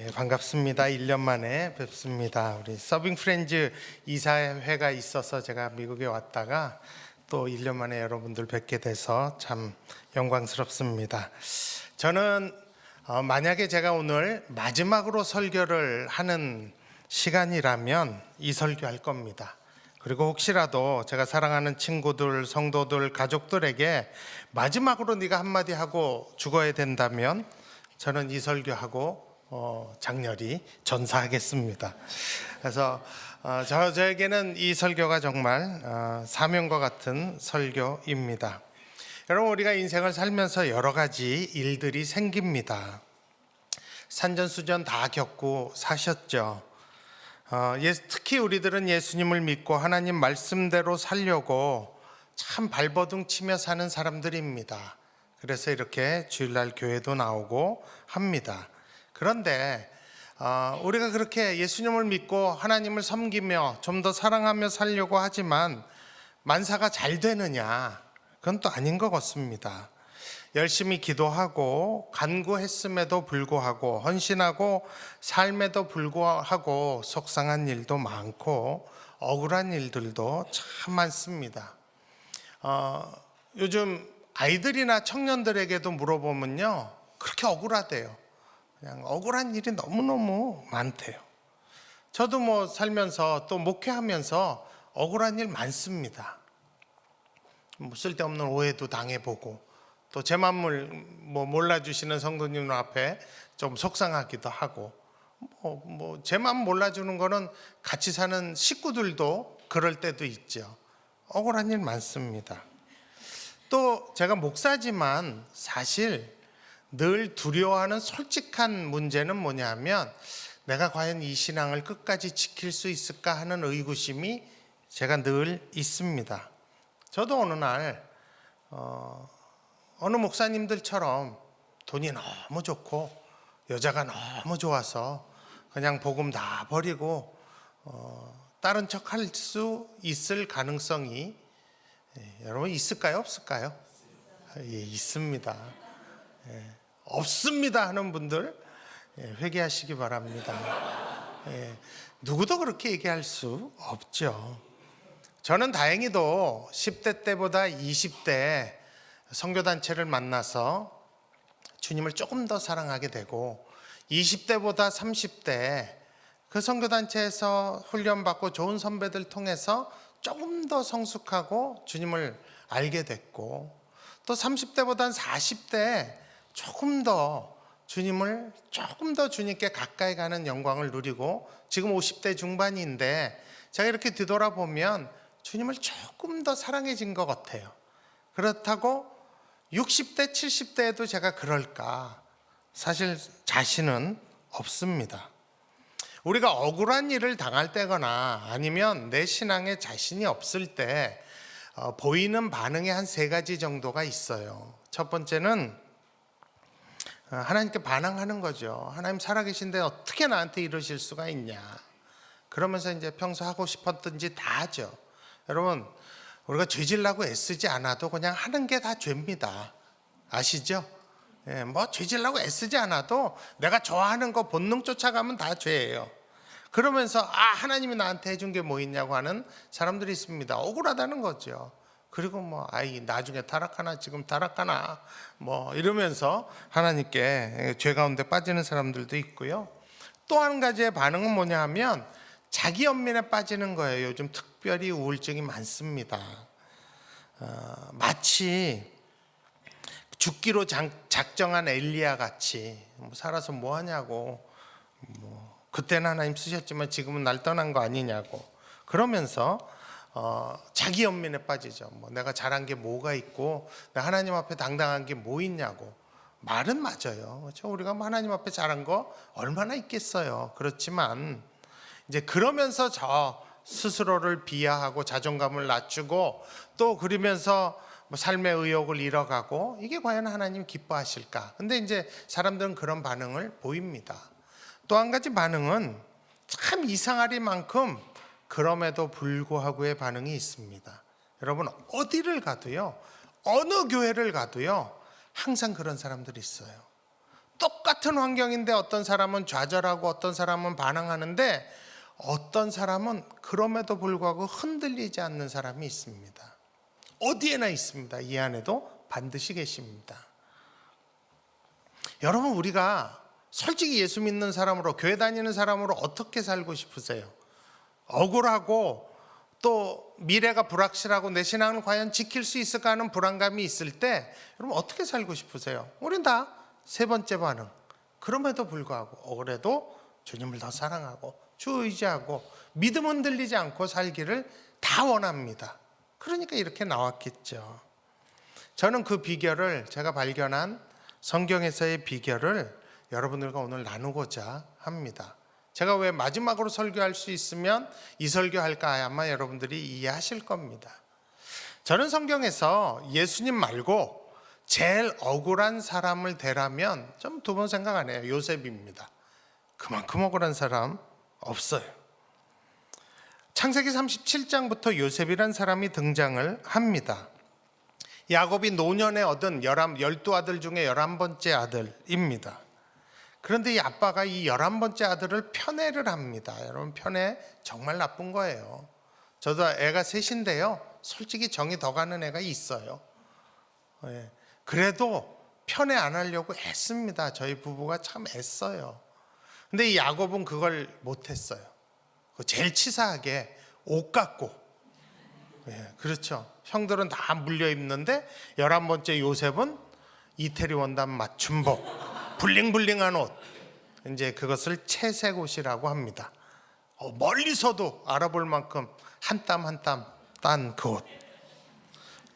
반갑습니다. 1년 만에 뵙습니다. 우리 서빙 프렌즈 이사회가 있어서 제가 미국에 왔다가 또 1년 만에 여러분들 뵙게 돼서 참 영광스럽습니다. 저는 만약에 제가 오늘 마지막으로 설교를 하는 시간이라면 이 설교할 겁니다. 그리고 혹시라도 제가 사랑하는 친구들, 성도들, 가족들에게 마지막으로 네가 한마디 하고 죽어야 된다면 저는 이 설교하고 장렬히 전사하겠습니다. 그래서 저에게는 이 설교가 정말 사명과 같은 설교입니다. 여러분, 우리가 인생을 살면서 여러 가지 일들이 생깁니다. 산전수전 다 겪고 사셨죠. 특히 우리들은 예수님을 믿고 하나님 말씀대로 살려고 참 발버둥 치며 사는 사람들입니다. 그래서 이렇게 주일날 교회도 나오고 합니다. 그런데 우리가 그렇게 예수님을 믿고 하나님을 섬기며 좀 더 사랑하며 살려고 하지만 만사가 잘 되느냐? 그건 또 아닌 것 같습니다. 열심히 기도하고 간구했음에도 불구하고 헌신하고 삶에도 불구하고 속상한 일도 많고 억울한 일들도 참 많습니다. 요즘 아이들이나 청년들에게도 물어보면요, 그렇게 억울하대요. 그냥 억울한 일이 너무너무 많대요. 저도 살면서 또 목회하면서 억울한 일 많습니다. 쓸데없는 오해도 당해보고 또 제 마음을 몰라주시는 성도님 앞에 좀 속상하기도 하고 제 마음 몰라주는 거는 같이 사는 식구들도 그럴 때도 있죠. 억울한 일 많습니다. 또 제가 목사지만 사실 늘 두려워하는 솔직한 문제는 뭐냐면 내가 과연 이 신앙을 끝까지 지킬 수 있을까 하는 의구심이 제가 늘 있습니다. 저도 어느 날 어느 목사님들처럼 돈이 너무 좋고 여자가 너무 좋아서 그냥 복음 다 버리고 다른 척 할 수 있을 가능성이 여러분 있을까요? 없을까요? 있습니다. 없습니다 하는 분들 회개하시기 바랍니다. 누구도 그렇게 얘기할 수 없죠. 저는 다행히도 10대 때보다 20대 선교단체를 만나서 주님을 조금 더 사랑하게 되고 20대보다 30대 그 선교단체에서 훈련받고 좋은 선배들 통해서 조금 더 성숙하고 주님을 알게 됐고 또 30대보다는 40대 조금 더 주님께 가까이 가는 영광을 누리고 지금 50대 중반인데 제가 이렇게 뒤돌아보면 주님을 조금 더 사랑해진 것 같아요. 그렇다고 60대, 70대에도 제가 그럴까? 사실 자신은 없습니다. 우리가 억울한 일을 당할 때거나 아니면 내 신앙에 자신이 없을 때 보이는 반응의 한 3가지 정도가 있어요. 첫 번째는 하나님께 반항하는 거죠. 하나님 살아계신데 어떻게 나한테 이러실 수가 있냐. 그러면서 이제 평소 하고 싶었던 짓 다 하죠. 여러분, 우리가 죄질라고 애쓰지 않아도 그냥 하는 게 다 죄입니다. 아시죠? 죄질라고 애쓰지 않아도 내가 좋아하는 거 본능 쫓아가면 다 죄예요. 그러면서 하나님이 나한테 해준 게 뭐 있냐고 하는 사람들이 있습니다. 억울하다는 거죠. 그리고 나중에 타락하나 지금 타락하나 이러면서 하나님께 죄 가운데 빠지는 사람들도 있고요. 또 한 가지의 반응은 뭐냐 하면 자기 연민에 빠지는 거예요. 요즘 특별히 우울증이 많습니다. 마치 죽기로 작정한 엘리야 같이 살아서 뭐 하냐고 그때는 하나님 쓰셨지만 지금은 날 떠난 거 아니냐고 그러면서 자기 연민에 빠지죠. 내가 잘한 게 뭐가 있고 내가 하나님 앞에 당당한 게 뭐 있냐고. 말은 맞아요. 그렇죠? 우리가 하나님 앞에 잘한 거 얼마나 있겠어요. 그렇지만 이제 그러면서 저 스스로를 비하하고 자존감을 낮추고 또 그러면서 삶의 의욕을 잃어가고 이게 과연 하나님 기뻐하실까? 근데 이제 사람들은 그런 반응을 보입니다. 또 한 가지 반응은 참 이상하리만큼 그럼에도 불구하고의 반응이 있습니다. 여러분, 어디를 가도요, 어느 교회를 가도요, 항상 그런 사람들이 있어요. 똑같은 환경인데 어떤 사람은 좌절하고 어떤 사람은 반항하는데 어떤 사람은 그럼에도 불구하고 흔들리지 않는 사람이 있습니다. 어디에나 있습니다. 이 안에도 반드시 계십니다. 여러분, 우리가 솔직히 예수 믿는 사람으로, 교회 다니는 사람으로 어떻게 살고 싶으세요? 억울하고 또 미래가 불확실하고 내 신앙을 과연 지킬 수 있을까 하는 불안감이 있을 때 여러분 어떻게 살고 싶으세요? 우린 다 세 번째 반응. 그럼에도 불구하고 그래도 주님을 더 사랑하고 주 의지하고 믿음 흔들리지 않고 살기를 다 원합니다. 그러니까 이렇게 나왔겠죠. 저는 그 비결을, 제가 발견한 성경에서의 비결을 여러분들과 오늘 나누고자 합니다. 제가 왜 마지막으로 설교할 수 있으면 이 설교할까 아마 여러분들이 이해하실 겁니다. 저는 성경에서 예수님 말고 제일 억울한 사람을 대라면 좀 두 번 생각 안 해요. 요셉입니다. 그만큼 억울한 사람 없어요. 창세기 37장부터 요셉이란 사람이 등장을 합니다. 야곱이 노년에 얻은 12아들 중에 11번째 아들입니다. 그런데 이 아빠가 이 11번째 아들을 편애를 합니다. 여러분, 편애 정말 나쁜 거예요. 저도 애가 셋인데요, 솔직히 정이 더 가는 애가 있어요. 그래도 편애 안 하려고 애씁니다. 저희 부부가 참 애써요. 근데 이 야곱은 그걸 못했어요. 제일 치사하게 옷 갖고, 그렇죠. 형들은 다 물려 입는데 11번째 요셉은 이태리 원단 맞춤복, 블링블링한 옷, 이제 그것을 채색 옷이라고 합니다. 멀리서도 알아볼 만큼 한 땀 한 땀 딴 그 옷.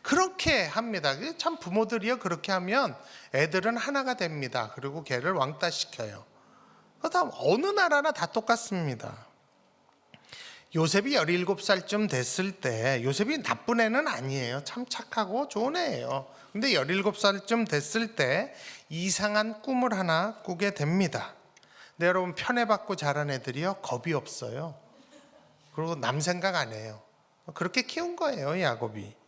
그렇게 합니다. 참 부모들이요, 그렇게 하면 애들은 하나가 됩니다. 그리고 걔를 왕따시켜요. 그다음 어느 나라나 다 똑같습니다. 요셉이 17살쯤 됐을 때, 요셉이 나쁜 애는 아니에요. 참 착하고 좋은 애예요. 근데 17살쯤 됐을 때 이상한 꿈을 하나 꾸게 됩니다. 근데 여러분, 편애받고 자란 애들이요, 겁이 없어요. 그리고 남 생각 안 해요. 그렇게 키운 거예요, 야곱이.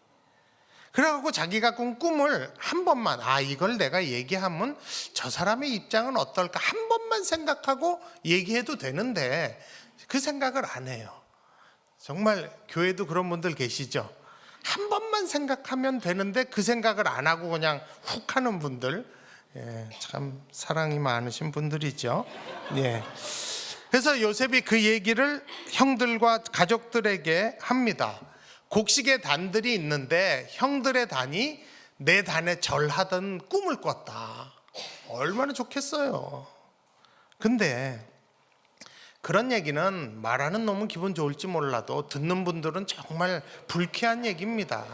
그래갖고 자기가 꾼 꿈을 한 번만, 이걸 내가 얘기하면 저 사람의 입장은 어떨까 한 번만 생각하고 얘기해도 되는데 그 생각을 안 해요. 정말 교회도 그런 분들 계시죠? 한 번만 생각하면 되는데 그 생각을 안 하고 그냥 훅 하는 분들, 참 사랑이 많으신 분들이죠. 그래서 요셉이 그 얘기를 형들과 가족들에게 합니다. 곡식의 단들이 있는데 형들의 단이 내 단에 절하던 꿈을 꿨다. 얼마나 좋겠어요. 근데 그런 얘기는 말하는 놈은 기분 좋을지 몰라도 듣는 분들은 정말 불쾌한 얘기입니다.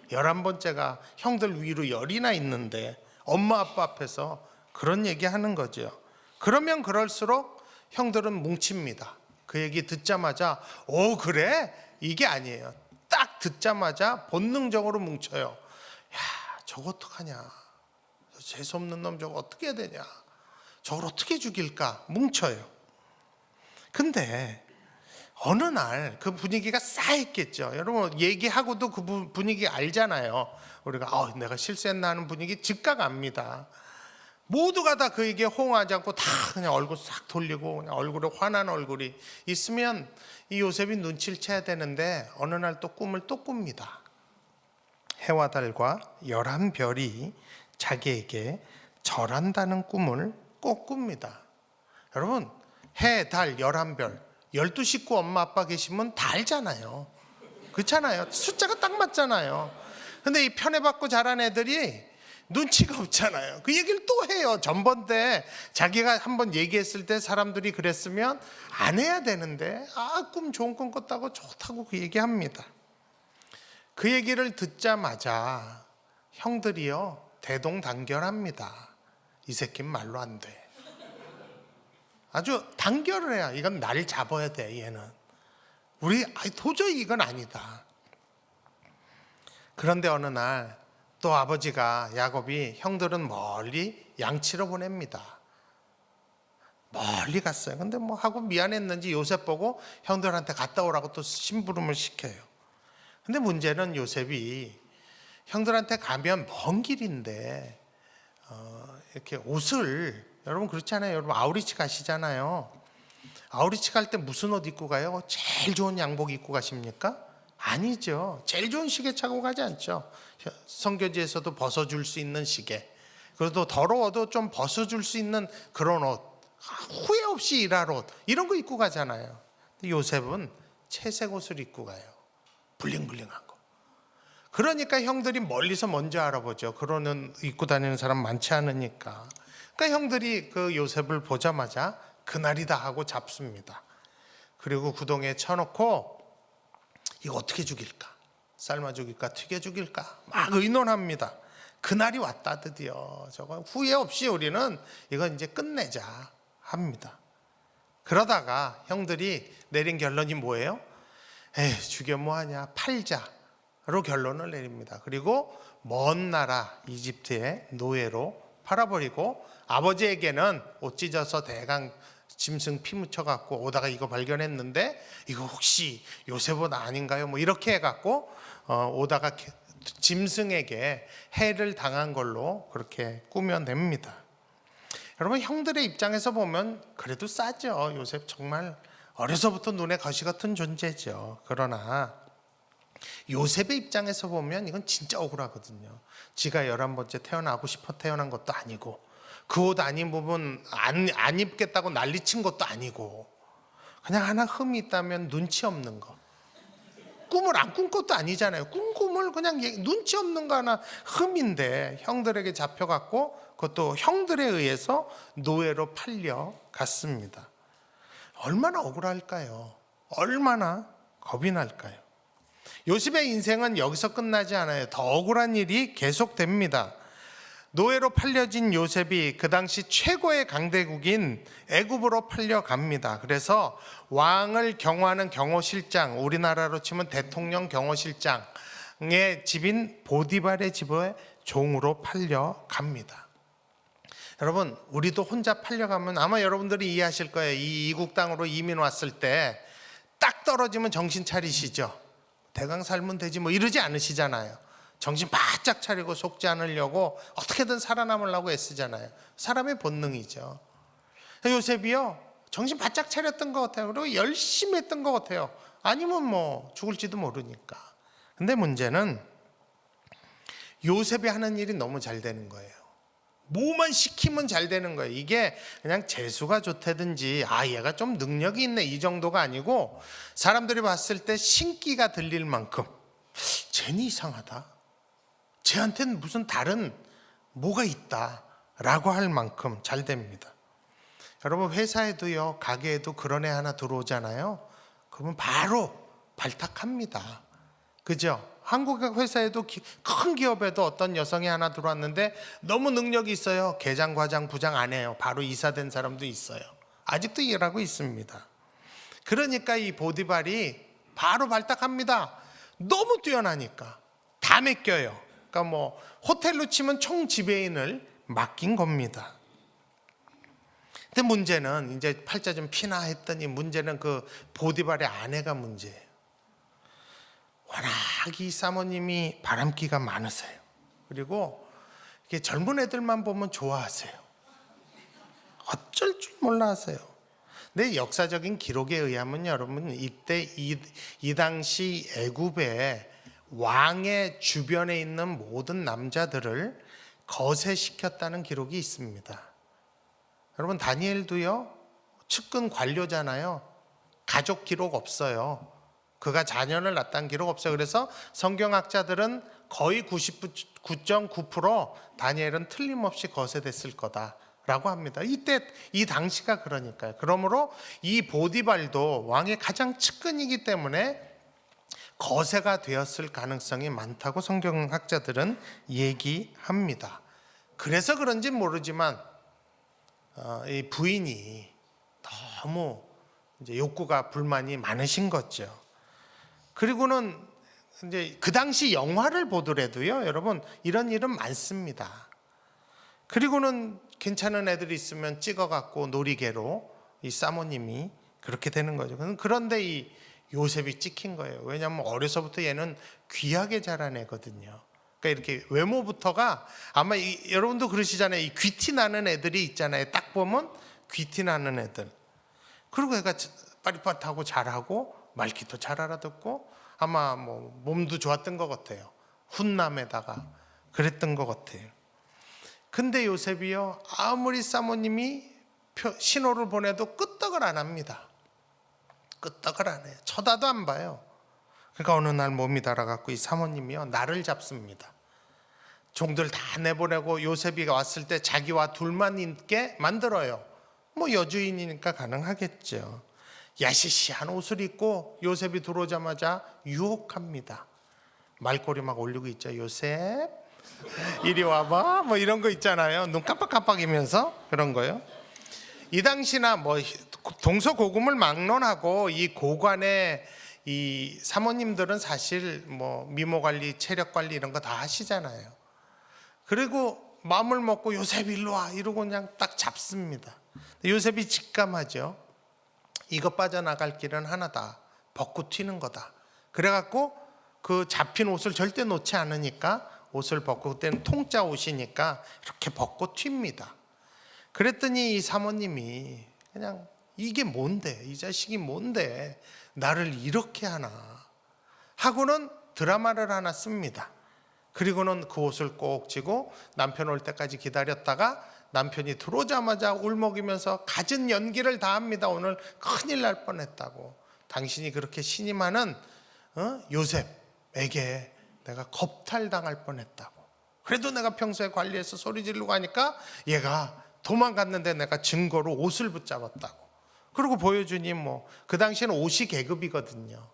11번째가 형들 위로 10이나 있는데 엄마 아빠 앞에서 그런 얘기 하는 거죠. 그러면 그럴수록 형들은 뭉칩니다. 그 얘기 듣자마자 그래? 이게 아니에요. 딱 듣자마자 본능적으로 뭉쳐요. 야, 저거 어떡하냐, 재수없는 놈 저거 어떻게 해야 되냐, 저걸 어떻게 죽일까, 뭉쳐요. 근데 어느 날 그 분위기가 싸했겠죠. 여러분, 얘기하고도 그 분위기 알잖아요. 우리가 내가 실수했나 하는 분위기 즉각 압니다. 모두가 다 그 얘기에 호응하지 않고 다 그냥 얼굴 싹 돌리고 그냥 얼굴에 화난 얼굴이 있으면 이 요셉이 눈치를 채야 되는데 어느 날 또 꿈을 또 꿉니다. 해와 달과 11별이 자기에게 절한다는 꿈을 꼭 꿉니다. 여러분, 해, 달, 11별, 12식구 엄마 아빠 계시면 다 알잖아요. 그렇잖아요. 숫자가 딱 맞잖아요. 근데 이 편애받고 자란 애들이 눈치가 없잖아요. 그 얘기를 또 해요. 전번때 자기가 한번 얘기했을 때 사람들이 그랬으면 안 해야 되는데 꿈 좋은 꿈 꿨다고 좋다고 그 얘기합니다. 그 얘기를 듣자마자 형들이요, 대동단결합니다. 이 새끼는 말로 안 돼. 아주 단결을 해야, 이건 날 잡아야 돼. 얘는 우리 도저히 이건 아니다. 그런데 어느 날 또 아버지가, 야곱이 형들은 멀리 양치러 보냅니다. 멀리 갔어요. 근데 하고 미안했는지 요셉 보고 형들한테 갔다 오라고 또 심부름을 시켜요. 근데 문제는 요셉이 형들한테 가면 먼 길인데 이렇게 옷을 여러분 그렇지 않아요? 여러분 아우리치 가시잖아요. 아우리치 갈 때 무슨 옷 입고 가요? 제일 좋은 양복 입고 가십니까? 아니죠. 제일 좋은 시계 차고 가지 않죠. 선교지에서도 벗어줄 수 있는 시계, 그래도 더러워도 좀 벗어줄 수 있는 그런 옷, 후회 없이 일할 옷, 이런 거 입고 가잖아요. 근데 요셉은 채색 옷을 입고 가요. 블링블링한 거. 그러니까 형들이 멀리서 먼저 알아보죠. 그런 옷 입고 다니는 사람 많지 않으니까. 그러니까 형들이 그 요셉을 보자마자 그날이다 하고 잡습니다. 그리고 구덩이에 쳐놓고 이거 어떻게 죽일까? 삶아 죽일까? 튀겨 죽일까? 막 의논합니다. 그날이 왔다 드디어. 저거 후회 없이 우리는 이건 이제 끝내자 합니다. 그러다가 형들이 내린 결론이 뭐예요? 에이, 죽여 뭐하냐, 팔자로 결론을 내립니다. 그리고 먼 나라 이집트의 노예로 팔아버리고, 아버지에게는 옷 찢어서 대강 짐승 피 묻혀갖고 오다가 이거 발견했는데 이거 혹시 요셉 옷 아닌가요? 뭐 이렇게 해갖고 오다가 짐승에게 해를 당한 걸로 그렇게 꾸며냅니다. 여러분 형들의 입장에서 보면 그래도 싸죠. 요셉 정말 어려서부터 눈에 거시 같은 존재죠. 그러나 요셉의 입장에서 보면 이건 진짜 억울하거든요. 지가 11번째 태어나고 싶어 태어난 것도 아니고, 그 옷 안 입으면 안 입겠다고 난리친 것도 아니고, 그냥 하나 흠이 있다면 눈치 없는 거. 꿈을 안 꾼 것도 아니잖아요. 꾼 꿈을 그냥 눈치 없는 거 하나 흠인데 형들에게 잡혀갔고, 그것도 형들에 의해서 노예로 팔려갔습니다. 얼마나 억울할까요? 얼마나 겁이 날까요? 요셉의 인생은 여기서 끝나지 않아요. 더 억울한 일이 계속됩니다. 노예로 팔려진 요셉이 그 당시 최고의 강대국인 애굽으로 팔려갑니다. 그래서 왕을 경호하는 경호실장, 우리나라로 치면 대통령 경호실장의 집인 보디발의 집에 종으로 팔려갑니다. 여러분 우리도 혼자 팔려가면 아마 여러분들이 이해하실 거예요. 이 이국 땅으로 이민 왔을 때 딱 떨어지면 정신 차리시죠. 대강 살면 되지 뭐 이러지 않으시잖아요. 정신 바짝 차리고 속지 않으려고 어떻게든 살아남으려고 애쓰잖아요. 사람의 본능이죠. 요셉이요 정신 바짝 차렸던 것 같아요. 그리고 열심히 했던 것 같아요. 아니면 뭐 죽을지도 모르니까. 근데 문제는 요셉이 하는 일이 너무 잘 되는 거예요. 뭐만 시키면 잘 되는 거예요. 이게 그냥 재수가 좋다든지 얘가 좀 능력이 있네 이 정도가 아니고, 사람들이 봤을 때 신기가 들릴 만큼 쟤는 이상하다, 쟤한테는 무슨 다른 뭐가 있다라고 할 만큼 잘 됩니다. 여러분 회사에도요, 가게에도 그런 애 하나 들어오잖아요. 그러면 바로 발탁합니다. 그죠? 한국 회사에도 큰 기업에도 어떤 여성이 하나 들어왔는데 너무 능력이 있어요. 계장, 과장, 부장 안 해요. 바로 이사된 사람도 있어요. 아직도 일하고 있습니다. 그러니까 이 보디발이 바로 발탁합니다. 너무 뛰어나니까 다 맡겨요. 그러니까 뭐 호텔로 치면 총 지배인을 맡긴 겁니다. 근데 문제는 이제 팔자 좀 피나 했더니 문제는 그 보디발의 아내가 문제예요. 워낙 이 사모님이 바람기가 많으세요. 그리고 이렇게 젊은 애들만 보면 좋아하세요. 어쩔 줄 몰라 하세요. 근데 역사적인 기록에 의하면 여러분 이때 이 당시 애굽의 왕의 주변에 있는 모든 남자들을 거세시켰다는 기록이 있습니다. 여러분 다니엘도요 측근 관료잖아요. 가족 기록 없어요. 그가 자녀를 낳았다는 기록 없어요. 그래서 성경학자들은 거의 99.9% 다니엘은 틀림없이 거세됐을 거다라고 합니다. 이때 이 당시가 그러니까요. 그러므로 이 보디발도 왕의 가장 측근이기 때문에 거세가 되었을 가능성이 많다고 성경학자들은 얘기합니다. 그래서 그런지 모르지만 이 부인이 너무 이제 욕구가 불만이 많으신 거죠. 그리고는 이제 그 당시 영화를 보더라도요, 여러분 이런 일은 많습니다. 그리고는 괜찮은 애들이 있으면 찍어갖고 놀이개로 이 사모님이 그렇게 되는 거죠. 그런데 이 요셉이 찍힌 거예요. 왜냐하면 어려서부터 얘는 귀하게 자란 애거든요. 그러니까 이렇게 외모부터가 아마 여러분도 그러시잖아요. 이 귀티 나는 애들이 있잖아요. 딱 보면 귀티 나는 애들. 그리고 애가 빠릿빠릿하고 잘하고 말귀도 잘 알아듣고 아마 뭐 몸도 좋았던 것 같아요. 훈남에다가 그랬던 것 같아요. 근데 요셉이요, 아무리 사모님이 신호를 보내도 끄떡을 안 합니다. 끄떡을 안 해요. 쳐다도 안 봐요. 그러니까 어느 날 몸이 달아갖고 이 사모님이요, 날을 잡습니다. 종들 다 내보내고 요셉이 왔을 때 자기와 둘만 있게 만들어요. 뭐 여주인이니까 가능하겠죠. 야시시한 옷을 입고 요셉이 들어오자마자 유혹합니다. 말꼬리 막 올리고 있죠. 요셉 이리 와봐, 뭐 이런 거 있잖아요. 눈 깜빡깜빡이면서 그런 거요. 이 당시나 뭐 동서고금을 막론하고 이 고관의 이 사모님들은 사실 뭐 미모 관리, 체력 관리 이런 거 다 하시잖아요. 그리고 마음을 먹고 요셉 일로 와 이러고 그냥 딱 잡습니다. 요셉이 직감하죠. 이거 빠져나갈 길은 하나다. 벗고 튀는 거다. 그래갖고 그 잡힌 옷을 절대 놓지 않으니까 옷을 벗고, 그때는 통짜 옷이니까 이렇게 벗고 튑니다. 그랬더니 이 사모님이 그냥 이게 뭔데, 이 자식이 뭔데 나를 이렇게 하나 하고는 드라마를 하나 씁니다. 그리고는 그 옷을 꼭 쥐고 남편 올 때까지 기다렸다가 남편이 들어오자마자 울먹이면서 갖은 연기를 다 합니다. 오늘 큰일 날 뻔했다고. 당신이 그렇게 신임하는 요셉에게 내가 겁탈당할 뻔했다고. 그래도 내가 평소에 관리해서 소리 지르고 하니까 얘가 도망갔는데 내가 증거로 옷을 붙잡았다고. 그리고 보여주니 뭐 그 당시에는 옷이 계급이거든요.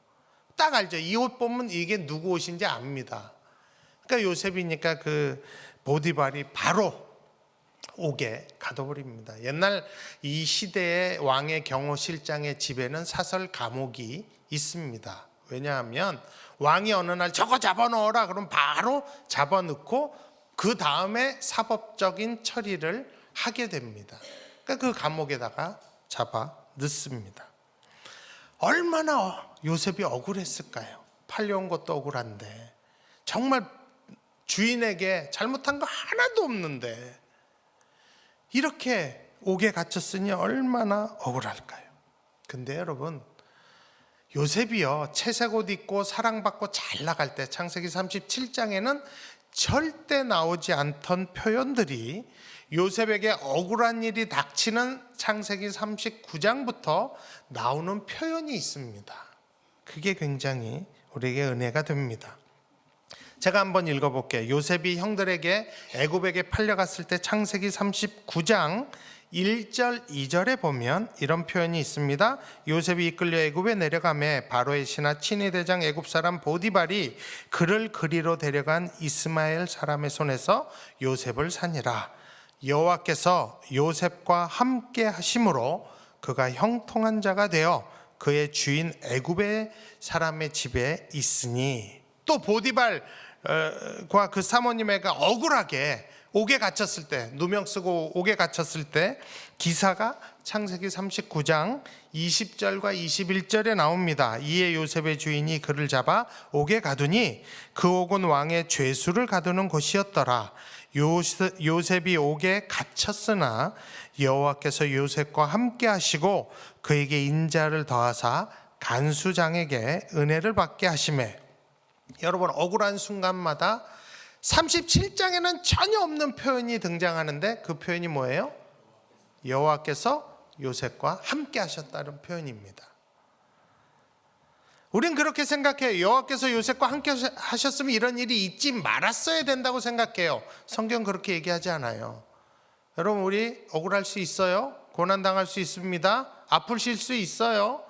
딱 알죠. 이 옷 보면 이게 누구 옷인지 압니다. 그러니까 요셉이니까 그 보디발이 바로 옥에 가둬버립니다. 옛날 이 시대의 왕의 경호실장의 집에는 사설 감옥이 있습니다. 왜냐하면 왕이 어느 날 저거 잡아넣어라 그러면 바로 잡아넣고 그 다음에 사법적인 처리를 하게 됩니다. 그러니까 그 감옥에다가 잡아 넣습니다. 얼마나 요셉이 억울했을까요? 팔려온 것도 억울한데 정말 주인에게 잘못한 거 하나도 없는데 이렇게 옥에 갇혔으니 얼마나 억울할까요? 근데 여러분, 요셉이요 채색 옷 입고 사랑받고 잘 나갈 때 창세기 37장에는 절대 나오지 않던 표현들이 요셉에게 억울한 일이 닥치는 창세기 39장부터 나오는 표현이 있습니다. 그게 굉장히 우리에게 은혜가 됩니다. 제가 한번 읽어볼게요. 요셉이 형들에게 애굽에게 팔려갔을 때 창세기 39장 1절 2절에 보면 이런 표현이 있습니다. 요셉이 이끌려 애굽에 내려가매 바로의 신하 친위 대장 애굽 사람 보디발이 그를 그리로 데려간 이스마엘 사람의 손에서 요셉을 사니라. 여호와께서 요셉과 함께 하심으로 그가 형통한 자가 되어 그의 주인 애굽의 사람의 집에 있으니. 또 보디발과 그 사모님애가 억울하게 옥에 갇혔을 때, 누명 쓰고 옥에 갇혔을 때 기사가 창세기 39장 20절과 21절에 나옵니다. 이에 요셉의 주인이 그를 잡아 옥에 가두니 그 옥은 왕의 죄수를 가두는 곳이었더라. 요셉이 옥에 갇혔으나 여호와께서 요셉과 함께 하시고 그에게 인자를 더하사 간수장에게 은혜를 받게 하시매. 여러분, 억울한 순간마다 37장에는 전혀 없는 표현이 등장하는데 그 표현이 뭐예요? 여호와께서 요셉과 함께 하셨다는 표현입니다. 우린 그렇게 생각해요. 여호와께서 요셉과 함께 하셨으면 이런 일이 있지 말았어야 된다고 생각해요. 성경 그렇게 얘기하지 않아요. 여러분, 우리 억울할 수 있어요. 고난당할 수 있습니다. 아프실 수 있어요.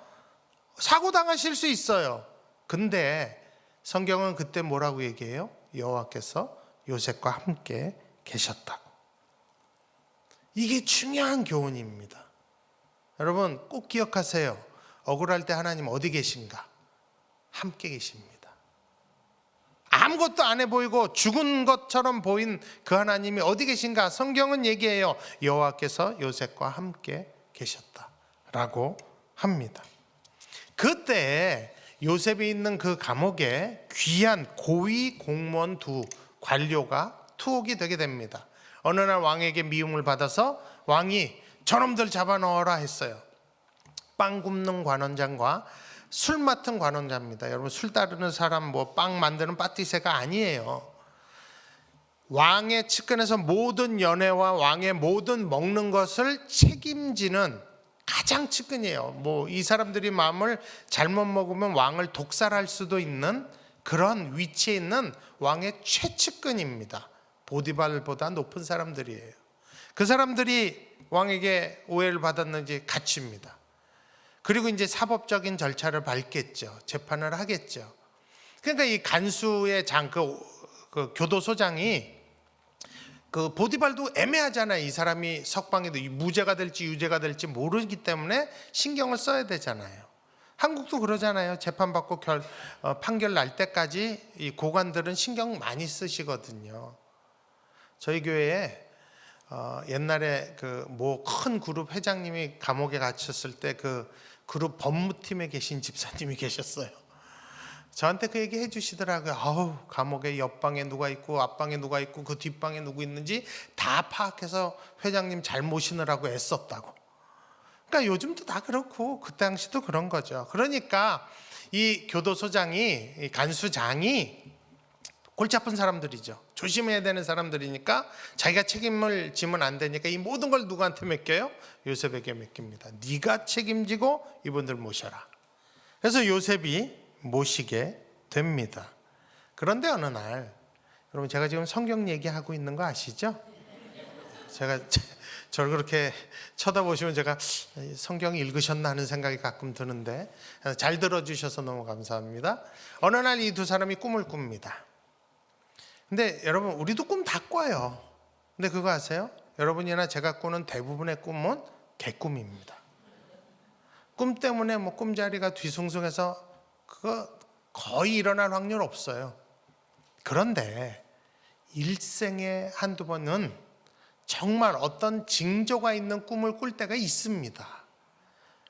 사고당하실 수 있어요. 근데 성경은 그때 뭐라고 얘기해요? 여호와께서 요셉과 함께 계셨다고. 이게 중요한 교훈입니다. 여러분, 꼭 기억하세요. 억울할 때 하나님 어디 계신가? 함께 계십니다. 아무것도 안 해 보이고 죽은 것처럼 보인 그 하나님이 어디 계신가? 성경은 얘기해요. 여호와께서 요셉과 함께 계셨다라고 합니다. 그때 요셉이 있는 그 감옥에 귀한 고위 공무원 두 관료가 투옥이 되게 됩니다. 어느 날 왕에게 미움을 받아서 왕이 저놈들 잡아 넣어라 했어요. 빵 굽는 관원장과 술 맡은 관원자입니다. 여러분, 술 따르는 사람, 빵 만드는 빠띠새가 아니에요. 왕의 측근에서 모든 연회와 왕의 모든 먹는 것을 책임지는 가장 측근이에요. 이 사람들이 마음을 잘못 먹으면 왕을 독살할 수도 있는 그런 위치에 있는 왕의 최측근입니다. 보디발보다 높은 사람들이에요. 그 사람들이 왕에게 오해를 받았는지 갇힙니다. 그리고 이제 사법적인 절차를 밟겠죠. 재판을 하겠죠. 그러니까 이 간수의 그 교도소장이 그 보디발도 애매하잖아요. 이 사람이 석방에도 무죄가 될지 유죄가 될지 모르기 때문에 신경을 써야 되잖아요. 한국도 그러잖아요. 재판받고 판결 날 때까지 이 고관들은 신경 많이 쓰시거든요. 저희 교회에 옛날에 그 큰 그룹 회장님이 감옥에 갇혔을 때 그 그룹 법무팀에 계신 집사님이 계셨어요. 저한테 그 얘기 해주시더라고요. 아우, 감옥에 옆방에 누가 있고 앞방에 누가 있고 그 뒷방에 누구 있는지 다 파악해서 회장님 잘 모시느라고 애썼다고. 그러니까 요즘도 다 그렇고 그 당시도 그런 거죠. 그러니까 이 교도소장이, 이 간수장이 골치 아픈 사람들이죠. 조심해야 되는 사람들이니까 자기가 책임을 지면 안 되니까 이 모든 걸 누구한테 맡겨요? 요셉에게 맡깁니다. 네가 책임지고 이분들 모셔라. 그래서 요셉이 모시게 됩니다. 그런데 어느 날, 여러분, 제가 지금 성경 얘기하고 있는 거 아시죠? 제가 저를 그렇게 쳐다보시면 제가 성경 읽으셨나 하는 생각이 가끔 드는데 잘 들어주셔서 너무 감사합니다. 어느 날 이 두 사람이 꿈을 꿉니다. 근데 여러분, 우리도 꿈 다 꿔요. 근데 그거 아세요? 여러분이나 제가 꾸는 대부분의 꿈은 개꿈입니다. 꿈 때문에 꿈자리가 뒤숭숭해서 그거 거의 일어날 확률 없어요. 그런데 일생에 한두 번은 정말 어떤 징조가 있는 꿈을 꿀 때가 있습니다.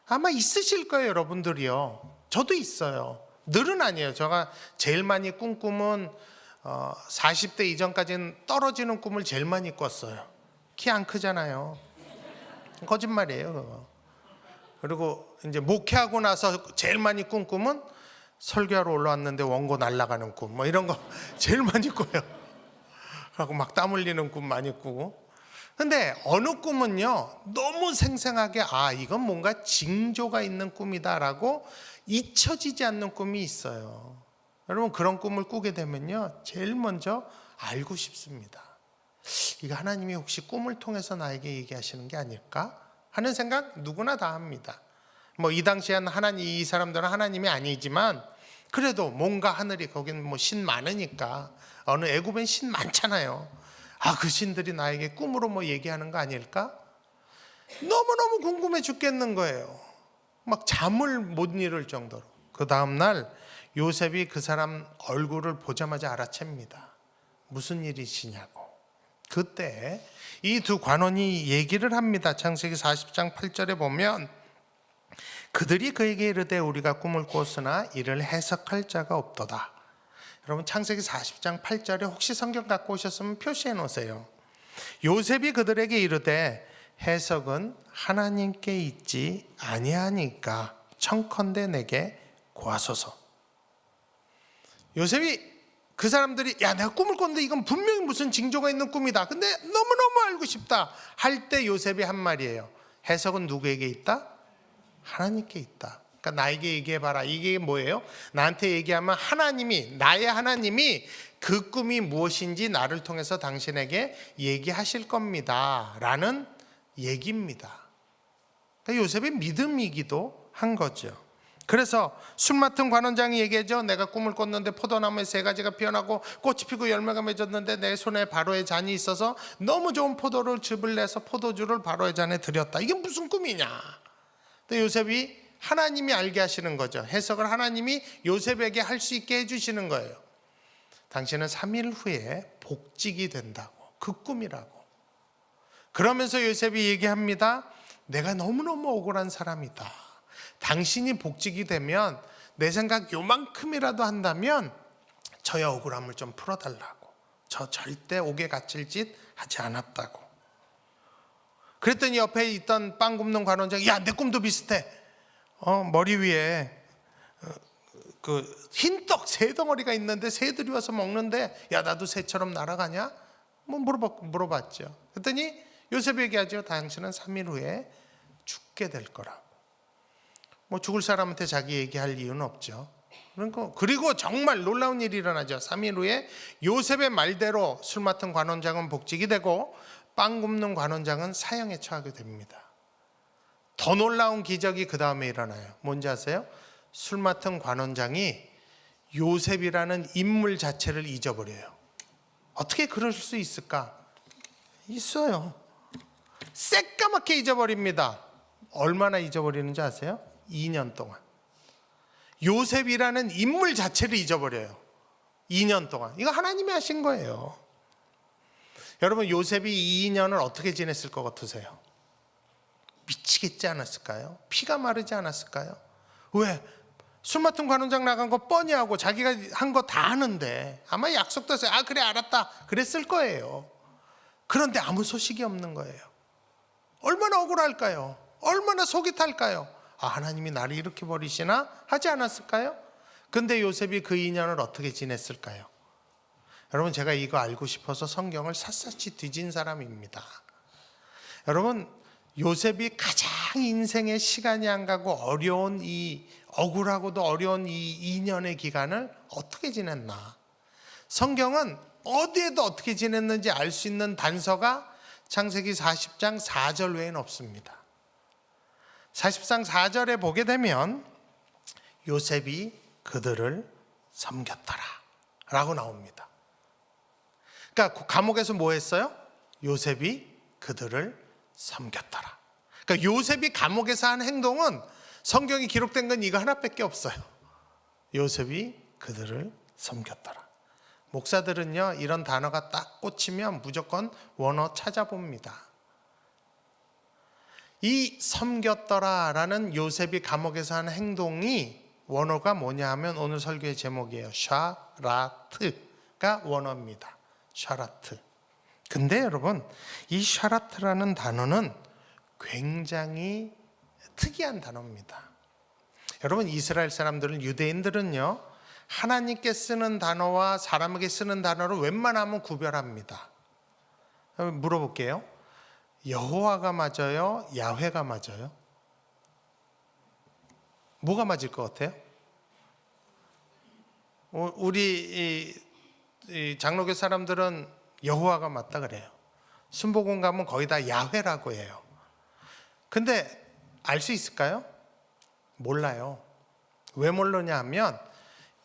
아마 있으실 거예요, 여러분들이요. 저도 있어요. 늘은 아니에요. 제가 제일 많이 꾼 꿈은 40대 이전까지는 떨어지는 꿈을 제일 많이 꿨어요. 키 안 크잖아요. 거짓말이에요, 그거. 그리고 이제 목회하고 나서 제일 많이 꾼 꿈은 설교하러 올라왔는데 원고 날아가는 꿈, 이런 거 제일 많이 꿔요. 그리고 막 땀 흘리는 꿈 많이 꾸고. 근데 어느 꿈은요, 너무 생생하게 이건 뭔가 징조가 있는 꿈이다라고 잊혀지지 않는 꿈이 있어요. 여러분, 그런 꿈을 꾸게 되면요, 제일 먼저 알고 싶습니다. 이거 하나님이 혹시 꿈을 통해서 나에게 얘기하시는 게 아닐까 하는 생각 누구나 다 합니다. 이 당시에는 이 사람들은 하나님이 아니지만 그래도 뭔가 하늘이, 거긴 신 많으니까, 어느 애굽엔 신 많잖아요. 그 신들이 나에게 꿈으로 얘기하는 거 아닐까? 너무너무 궁금해 죽겠는 거예요. 막 잠을 못 이룰 정도로. 그 다음날 요셉이 그 사람 얼굴을 보자마자 알아챕니다. 무슨 일이시냐고. 그때 이 두 관원이 얘기를 합니다. 창세기 40장 8절에 보면 그들이 그에게 이르되 우리가 꿈을 꿨으나 이를 해석할 자가 없도다. 여러분, 창세기 40장 8절에 혹시 성경 갖고 오셨으면 표시해 놓으세요. 요셉이 그들에게 이르되 해석은 하나님께 있지 아니하니까 청컨대 내게 고하소서. 요셉이, 그 사람들이 내가 꿈을 꿨는데 이건 분명히 무슨 징조가 있는 꿈이다, 근데 너무너무 알고 싶다 할 때 요셉이 한 말이에요. 해석은 누구에게 있다? 하나님께 있다. 그러니까 나에게 얘기해봐라. 이게 뭐예요? 나한테 얘기하면 나의 하나님이 그 꿈이 무엇인지 나를 통해서 당신에게 얘기하실 겁니다 라는 얘기입니다. 그러니까 요셉의 믿음이기도 한 거죠. 그래서 술 맡은 관원장이 얘기하죠. 내가 꿈을 꿨는데 포도나무에 3가지가 피어나고 꽃이 피고 열매가 맺었는데 내 손에 바로의 잔이 있어서 너무 좋은 포도를 즙을 내서 포도주를 바로의 잔에 드렸다. 이게 무슨 꿈이냐? 근데 요셉이, 하나님이 알게 하시는 거죠. 해석을 하나님이 요셉에게 할 수 있게 해주시는 거예요. 당신은 3일 후에 복직이 된다고. 그 꿈이라고. 그러면서 요셉이 얘기합니다. 내가 너무너무 억울한 사람이다. 당신이 복직이 되면 내 생각 요만큼이라도 한다면 저의 억울함을 좀 풀어달라고. 저 절대 옥에 갇힐 짓 하지 않았다고. 그랬더니 옆에 있던 빵 굽는 관원장이 야, 내 꿈도 비슷해. 머리 위에 그 흰떡 새 덩어리가 있는데 새들이 와서 먹는데 야, 나도 새처럼 날아가냐? 뭐 물어봤죠. 그랬더니 요셉이 얘기하죠. 당신은 3일 후에 죽게 될 거라고. 뭐 죽을 사람한테 자기 얘기할 이유는 없죠. 그리고 정말 놀라운 일이 일어나죠. 3일 후에 요셉의 말대로 술 맡은 관원장은 복직이 되고 빵 굽는 관원장은 사형에 처하게 됩니다. 더 놀라운 기적이 그 다음에 일어나요. 뭔지 아세요? 술 맡은 관원장이 요셉이라는 인물 자체를 잊어버려요. 어떻게 그럴 수 있을까? 있어요. 새까맣게 잊어버립니다. 얼마나 잊어버리는지 아세요? 2년 동안. 요셉이라는 인물 자체를 잊어버려요. 2년 동안. 이거 하나님이 하신 거예요. 여러분, 요셉이 이 2년을 어떻게 지냈을 것 같으세요? 미치겠지 않았을까요? 피가 마르지 않았을까요? 왜? 술 맡은 관원장 나간 거 뻔히 하고 자기가 한 거 다 하는데 아마 약속도 했어요. 아, 그래, 알았다 그랬을 거예요. 그런데 아무 소식이 없는 거예요. 얼마나 억울할까요? 얼마나 속이 탈까요? 아, 하나님이 나를 이렇게 버리시나? 하지 않았을까요? 근데 요셉이 그 2년을 어떻게 지냈을까요? 여러분, 제가 이거 알고 싶어서 성경을 샅샅이 뒤진 사람입니다. 여러분, 요셉이 가장 인생의 시간이 안 가고 어려운 이 억울하고도 어려운 이 2년의 기간을 어떻게 지냈나? 성경은 어디에도 어떻게 지냈는지 알 수 있는 단서가 창세기 40장 4절 외에는 없습니다. 40장 4절에 보게 되면 요셉이 그들을 섬겼더라 라고 나옵니다. 그러니까 감옥에서 뭐 했어요? 요셉이 그들을 섬겼더라. 그러니까 요셉이 감옥에서 한 행동은 성경이 기록된 건 이거 하나밖에 없어요. 요셉이 그들을 섬겼더라. 목사들은요, 이런 단어가 딱 꽂히면 무조건 원어 찾아봅니다. 이 섬겼더라라는 요셉이 감옥에서 한 행동이 원어가 뭐냐 하면 오늘 설교의 제목이에요. 샤라트가 원어입니다. 샤라트. 근데 여러분, 이 샤라트라는 단어는 굉장히 특이한 단어입니다. 여러분, 이스라엘 사람들은, 유대인들은요, 하나님께 쓰는 단어와 사람에게 쓰는 단어를 웬만하면 구별합니다. 물어볼게요. 여호와가 맞아요? 야훼가 맞아요? 뭐가 맞을 것 같아요? 우리 이 장로교 사람들은 여호와가 맞다 그래요. 순복음 가면 거의 다 야훼라고 해요. 근데 알 수 있을까요? 몰라요. 왜 모르냐 하면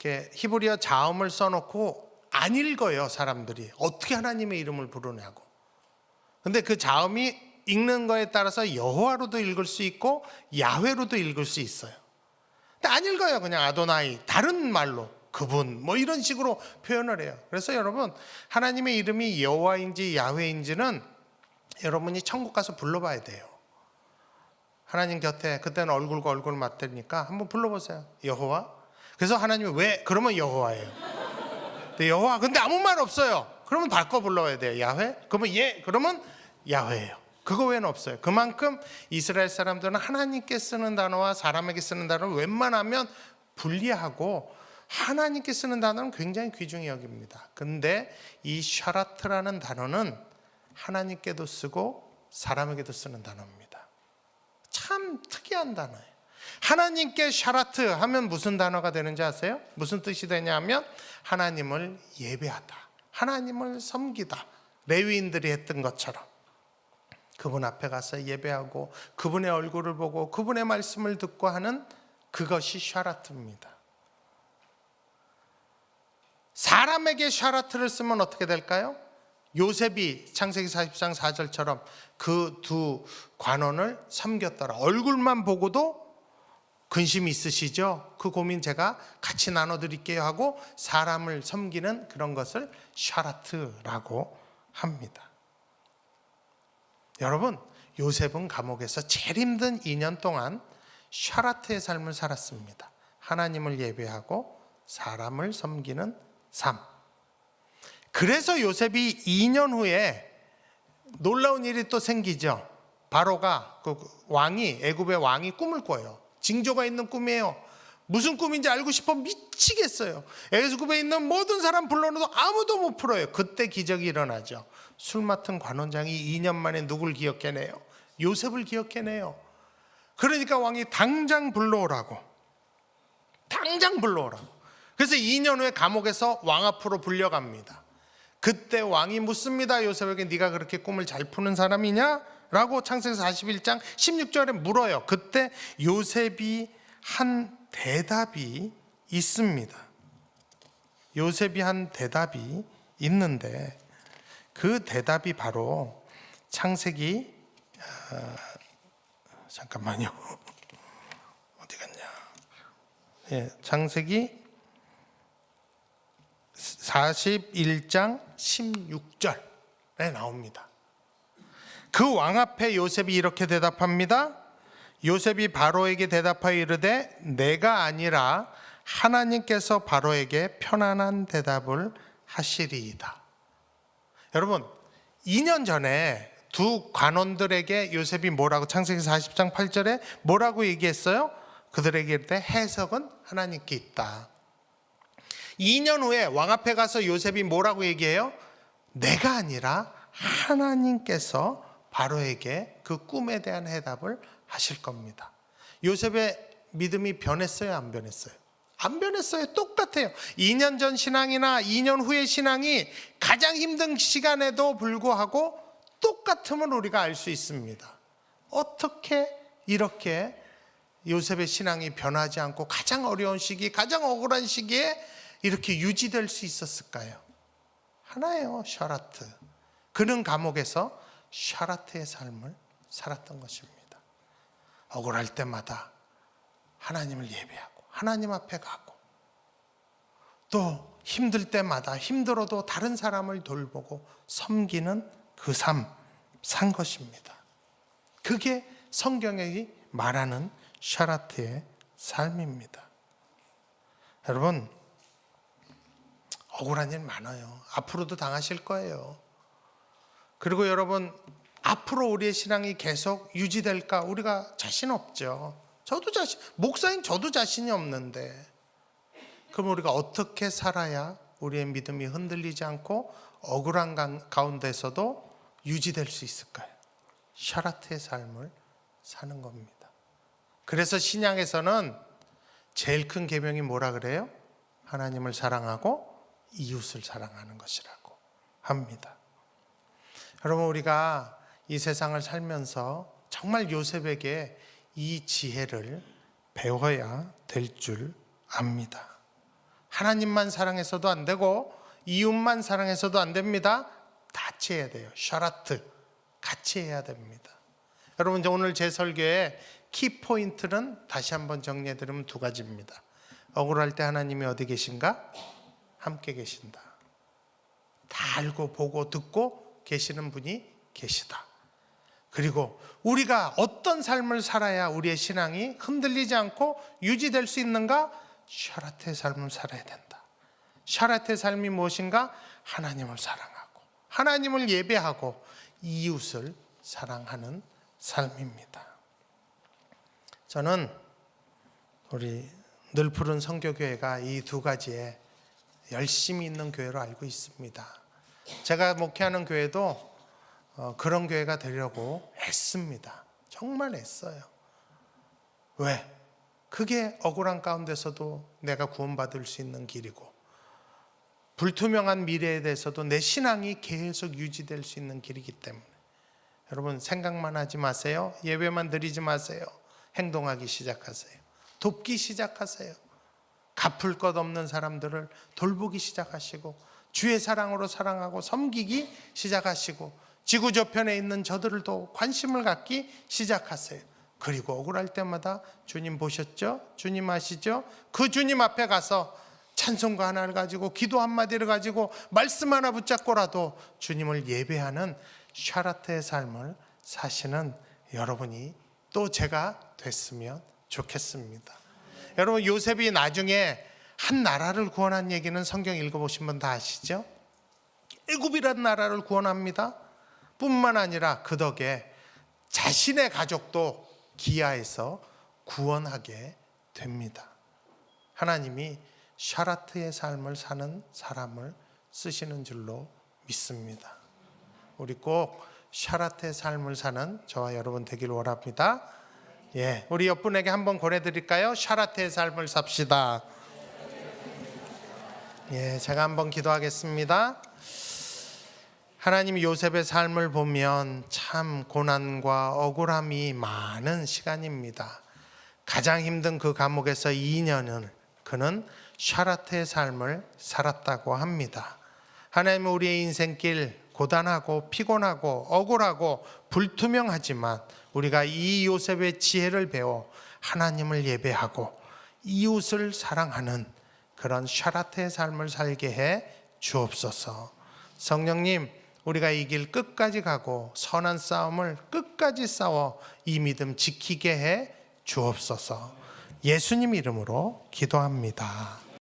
이렇게 히브리어 자음을 써놓고 안 읽어요. 사람들이 어떻게 하나님의 이름을 부르냐고. 근데 그 자음이 읽는 거에 따라서 여호와로도 읽을 수 있고 야훼로도 읽을 수 있어요. 근데 안 읽어요. 그냥 아도나이, 다른 말로 그분, 뭐 이런 식으로 표현을 해요. 그래서 여러분, 하나님의 이름이 여호와인지 야훼인지는 여러분이 천국 가서 불러봐야 돼요. 하나님 곁에, 그때는 얼굴과 얼굴 맞대니까 한번 불러보세요. 여호와. 그래서 하나님이 왜? 그러면 여호와예요. 근데 여호와, 근데 아무 말 없어요. 그러면 바꿔 불러야 돼요. 야훼? 그러면 그러면 야훼예요. 그거 외에는 없어요. 그만큼 이스라엘 사람들은 하나님께 쓰는 단어와 사람에게 쓰는 단어를 웬만하면 분리하고 하나님께 쓰는 단어는 굉장히 귀중히 여깁니다. 근데 이 샤라트라는 단어는 하나님께도 쓰고 사람에게도 쓰는 단어입니다. 참 특이한 단어예요. 하나님께 샤라트 하면 무슨 단어가 되는지 아세요? 무슨 뜻이 되냐면 하나님을 예배하다, 하나님을 섬기다. 레위인들이 했던 것처럼 그분 앞에 가서 예배하고 그분의 얼굴을 보고 그분의 말씀을 듣고 하는 그것이 샤라트입니다. 사람에게 샤라트를 쓰면 어떻게 될까요? 요셉이 창세기 40장 4절처럼 그 두 관원을 섬겼더라. 얼굴만 보고도 근심이 있으시죠? 그 고민 제가 같이 나눠드릴게요 하고 사람을 섬기는 그런 것을 샤라트라고 합니다. 여러분, 요셉은 감옥에서 제일 힘든 2년 동안 샤라트의 삶을 살았습니다. 하나님을 예배하고 사람을 섬기는 삶. 그래서 요셉이 2년 후에 놀라운 일이 또 생기죠. 바로가 그 왕이, 애굽의 왕이 꿈을 꿔요. 징조가 있는 꿈이에요. 무슨 꿈인지 알고 싶어 미치겠어요. 애굽에 있는 모든 사람 불러놓아도 아무도 못 풀어요. 그때 기적이 일어나죠. 술 맡은 관원장이 2년 만에 누굴 기억해내요? 요셉을 기억해내요. 그러니까 왕이 당장 불러오라고. 그래서 2년 후에 감옥에서 왕 앞으로 불려갑니다. 그때 왕이 묻습니다. 요셉에게, 네가 그렇게 꿈을 잘 푸는 사람이냐? 라고 창세기 41장 16절에 물어요. 그때 요셉이 한 대답이 있습니다. 요셉이 한 대답이 있는데 그 대답이 바로 창세기 잠깐만요. 어디 갔냐? 창세기 41장 16절에 나옵니다. 그 왕 앞에 요셉이 이렇게 대답합니다. 요셉이 바로에게 대답하여 이르되 내가 아니라 하나님께서 바로에게 편안한 대답을 하시리이다. 여러분, 2년 전에 두 관원들에게 요셉이 뭐라고, 창세기 40장 8절에 뭐라고 얘기했어요? 그들에게 이르되 해석은 하나님께 있다. 2년 후에 왕 앞에 가서 요셉이 뭐라고 얘기해요? 내가 아니라 하나님께서 바로에게 그 꿈에 대한 해답을 하실 겁니다. 요셉의 믿음이 변했어요, 안 변했어요? 안 변했어요. 똑같아요. 2년 전 신앙이나 2년 후의 신앙이 가장 힘든 시간에도 불구하고 똑같음을 우리가 알 수 있습니다. 어떻게 이렇게 요셉의 신앙이 변하지 않고 가장 어려운 시기, 가장 억울한 시기에 이렇게 유지될 수 있었을까요? 하나예요, 샤라트. 그는 감옥에서 샤라트의 삶을 살았던 것입니다. 억울할 때마다 하나님을 예배하고 하나님 앞에 가고, 또 힘들 때마다 힘들어도 다른 사람을 돌보고 섬기는 그 삶 산 것입니다. 그게 성경이 말하는 샤라트의 삶입니다. 여러분, 억울한 일 많아요. 앞으로도 당하실 거예요. 그리고 여러분, 앞으로 우리의 신앙이 계속 유지될까? 우리가 자신 없죠. 목사인 저도 자신이 없는데, 그럼 우리가 어떻게 살아야 우리의 믿음이 흔들리지 않고 억울한 가운데서도 유지될 수 있을까요? 샤라트의 삶을 사는 겁니다. 그래서 신약에서는 제일 큰 계명이 뭐라 그래요? 하나님을 사랑하고 이웃을 사랑하는 것이라고 합니다. 여러분, 우리가 이 세상을 살면서 정말 요셉에게 이 지혜를 배워야 될 줄 압니다. 하나님만 사랑해서도 안 되고 이웃만 사랑해서도 안 됩니다. 같이 해야 돼요. 샤라트, 같이 해야 됩니다. 여러분, 오늘 제 설교의 키포인트는 다시 한번 정리해드리면 두 가지입니다. 억울할 때 하나님이 어디 계신가? 함께 계신다. 다 알고 보고 듣고 계시는 분이 계시다. 그리고 우리가 어떤 삶을 살아야 우리의 신앙이 흔들리지 않고 유지될 수 있는가? 샤라트의 삶을 살아야 된다. 샤라트의 삶이 무엇인가? 하나님을 사랑하고 하나님을 예배하고 이웃을 사랑하는 삶입니다. 저는 우리 늘 푸른 성교교회가 이 두 가지에 열심히 있는 교회로 알고 있습니다. 제가 목회하는 교회도 그런 교회가 되려고 애씁니다. 정말 애써요. 왜? 그게 억울한 가운데서도 내가 구원받을 수 있는 길이고, 불투명한 미래에 대해서도 내 신앙이 계속 유지될 수 있는 길이기 때문에, 여러분, 생각만 하지 마세요. 예배만 드리지 마세요. 행동하기 시작하세요. 돕기 시작하세요. 갚을 것 없는 사람들을 돌보기 시작하시고, 주의 사랑으로 사랑하고 섬기기 시작하시고, 지구 저편에 있는 저들도 관심을 갖기 시작하세요. 그리고 억울할 때마다 주님 보셨죠? 주님 아시죠? 그 주님 앞에 가서 찬송가 하나를 가지고, 기도 한마디를 가지고, 말씀 하나 붙잡고라도 주님을 예배하는 샤라트의 삶을 사시는 여러분이 또 제가 됐으면 좋겠습니다. 여러분, 요셉이 나중에 한 나라를 구원한 얘기는 성경 읽어보신 분 다 아시죠? 애굽이라는 나라를 구원합니다. 뿐만 아니라 그 덕에 자신의 가족도 기아에서 구원하게 됩니다. 하나님이 샤라트의 삶을 사는 사람을 쓰시는 줄로 믿습니다. 우리 꼭 샤라트의 삶을 사는 저와 여러분 되길 원합니다. 예, 우리 옆분에게 한번 권해드릴까요? 샤라트의 삶을 삽시다. 예, 제가 한번 기도하겠습니다. 하나님, 요셉의 삶을 보면 참 고난과 억울함이 많은 시간입니다. 가장 힘든 그 감옥에서 2년을 그는 샤라트의 삶을 살았다고 합니다. 하나님은 우리의 인생길 고단하고 피곤하고 억울하고 불투명하지만 우리가 이 요셉의 지혜를 배워 하나님을 예배하고 이웃을 사랑하는 그런 샤라트의 삶을 살게 해 주옵소서. 성령님, 우리가 이 길 끝까지 가고 선한 싸움을 끝까지 싸워 이 믿음 지키게 해 주옵소서. 예수님 이름으로 기도합니다.